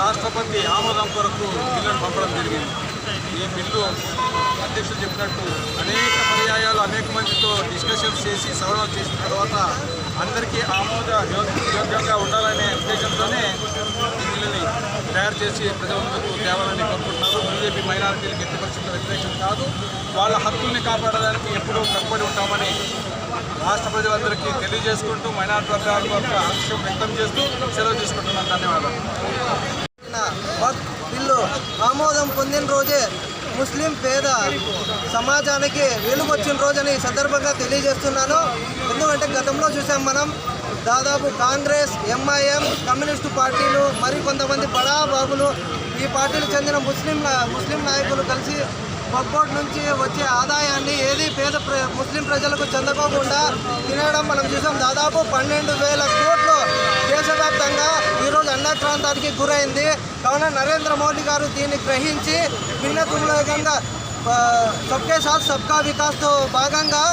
రాష్ట్రపతి ఆమోదం కొరకు బిల్లును పంపడం జరిగింది. ఈ బిల్లు అధ్యక్షులు చెప్పినట్టు అనేక పర్యాయాలు అనేక మందితో డిస్కషన్స్ చేసి సవరణలు చేసిన తర్వాత అందరికీ యోగ్యంగా ఉండాలనే ఉద్దేశంతోనే ఈ బిల్లుని తయారు చేసి ప్రజల ముందుకు తేవాలని కోరుకుంటున్నారు. బీజేపీ మైనారిటీలకు ఎట్టి పరిస్థితుల్లో వ్యతిరేకం కాదు, వాళ్ళ హక్కుల్ని కాపాడడానికి ఎప్పుడూ కట్టుబడి ఉంటామని రాష్ట్ర ప్రజలందరికీ తెలియజేసుకుంటూ మైనారిటీ వర్గాల యొక్క హర్షం వ్యక్తం చేస్తూ సెలవు తీసుకుంటున్నాను. ధన్యవాదాలు. బిల్లు ఆమోదం పొందిన రోజే ముస్లిం పేద సమాజానికి వెలుగొచ్చిన రోజని సందర్భంగా తెలియజేస్తున్నాను. ఎందుకంటే గతంలో చూసాం మనం దాదాపు కాంగ్రెస్, ఎంఐఎం, కమ్యూనిస్టు పార్టీలు మరి కొంతమంది బడా బాబులు ఈ పార్టీలకు చెందిన ముస్లిం నాయకులు కలిసి వక్ఫ్ నుంచి వచ్చే ఆదాయాన్ని ఏది పేద ముస్లిం ప్రజలకు చెందకోకుండా తినడం మనం చూసాం. దాదాపు 12,000 కోట్లు దేశవ్యాప్తంగా ఈరోజు అన్యాక్రాంతానికి గురైంది. కావున నరేంద్ర మోడీ గారు దీన్ని గ్రహించి భిన్నత్వంగా సబ్కే సాత్ సబ్కా వికాస్తో భాగంగా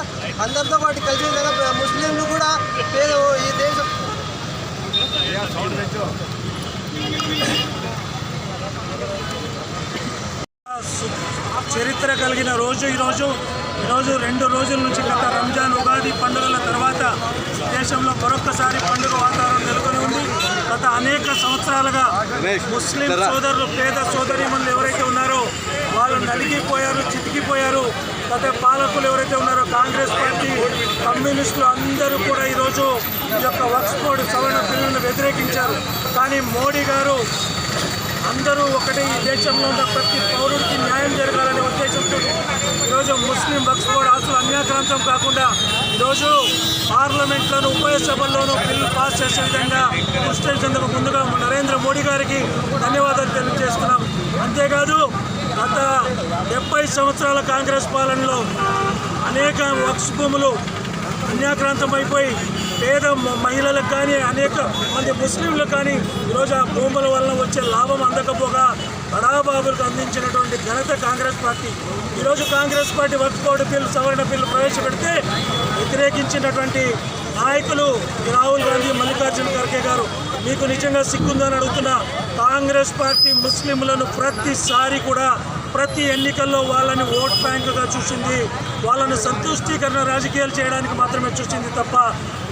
అందరితో పాటు కలిసి ముస్లింలు కూడా ఈ దేశం చరిత్ర కలిగిన రోజు ఈరోజు 2 రోజుల నుంచి గత రంజాన్ ఉగాది పండుగల తర్వాత దేశంలో మరొక్కసారి పండుగ వాతావరణం నెలకొని ఉంది. గత అనేక సంవత్సరాలుగా ముస్లిం సోదరులు, పేద సోదరీమణులు ఎవరైతే ఉన్నారో వాళ్ళు నలిగిపోయారు, చితికిపోయారు. గత పాలకులు ఎవరైతే ఉన్నారో కాంగ్రెస్ పార్టీ, కమ్యూనిస్టులు అందరూ కూడా ఈరోజు ఈ యొక్క వక్ఫ్ బోర్డు సవరణ బిల్లును వ్యతిరేకించారు. కానీ మోడీ గారు అందరూ ఒకటి, ఈ దేశంలో ఉన్న ప్రతి పౌరుడికి న్యాయం జరగాలనే ఉద్దేశంతో ఈరోజు ముస్లిం వక్ఫ్ బోర్డు ఆస్తులు అన్యాక్రాంతం కాకుండా ఈరోజు పార్లమెంట్లోనూ ఉభయ సభల్లోనూ బిల్లు పాస్ చేసే విధంగా కృషి చేసేందుకు ముందుగా నరేంద్ర మోడీ గారికి ధన్యవాదాలు తెలియజేస్తున్నాం. అంతేకాదు గత 70 సంవత్సరాల కాంగ్రెస్ పాలనలో అనేక వక్ఫ్ భూములు అన్యాక్రాంతం అయిపోయి పేద మహిళలకు కానీ అనేక మంది ముస్లింలకు కానీ ఈరోజు ఆ భూముల వలన వచ్చే లాభం అందకపోగా బడాబాబులకు అందించినటువంటి ఘనత కాంగ్రెస్ పార్టీ. ఈరోజు కాంగ్రెస్ పార్టీ వక్ఫ్ బోర్డు బిల్లు సవరణ బిల్లు ప్రవేశపెడితే వ్యతిరేకించినటువంటి నాయకులు రాహుల్ గాంధీ, మల్లికార్జున ఖర్గే గారు. మీకు నిజంగా సిగ్గుందని అడుగుతున్నా. కాంగ్రెస్ పార్టీ ముస్లింలను ప్రతిసారి కూడా ప్రతి ఎన్నికల్లో వాళ్ళని ఓట్ బ్యాంకుగా చూసింది, వాళ్ళని సంతుష్టీకరణ రాజకీయాలు చేయడానికి మాత్రమే చూసింది తప్ప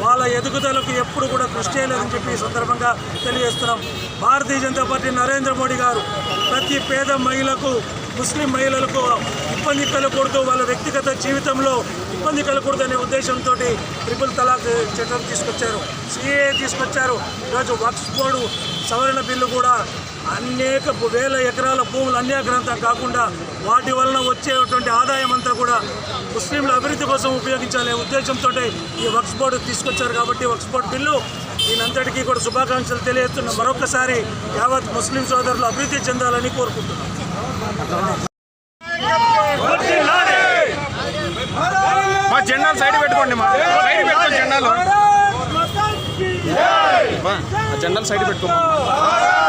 వాళ్ళ ఎదుగుదలకు ఎప్పుడు కూడా కృషి చేయలేదని చెప్పి ఈ సందర్భంగా తెలియజేస్తున్నాం. భారతీయ జనతా పార్టీ నరేంద్ర మోడీ గారు ప్రతి పేద మహిళకు, ముస్లిం మహిళలకు ఇబ్బంది కలగకూడదు, వాళ్ళ వ్యక్తిగత జీవితంలో ఇబ్బంది కలగకూడదనే ఉద్దేశంతో ట్రిపుల్ తలాక్ చట్టం తీసుకొచ్చారు, సిఏఏ తీసుకొచ్చారు. ఈరోజు వక్ఫ్ బోర్డు సవరణ బిల్లు కూడా అనేక వేల ఎకరాల భూములు అన్యాక్రాంతం కాకుండా వాటి వలన వచ్చేటువంటి ఆదాయం అంతా కూడా ముస్లింల అభివృద్ధి కోసం ఉపయోగించాలనే ఉద్దేశంతో ఈ వక్ఫ్ బోర్డు తీసుకొచ్చారు. కాబట్టి వక్ఫ్ బోర్డు బిల్లు దీనంతటికీ కూడా శుభాకాంక్షలు తెలియజేస్తున్న మరొకసారి యావత్ ముస్లిం సోదరులు అభివృద్ధి చెందాలని కోరుకుంటున్నాం. మా జెండాలు సైడ్ పెట్టుకోండి, మా సైడ్ పెట్టుకోండి, జెండాలు సైడ్ పెట్టుకోండి.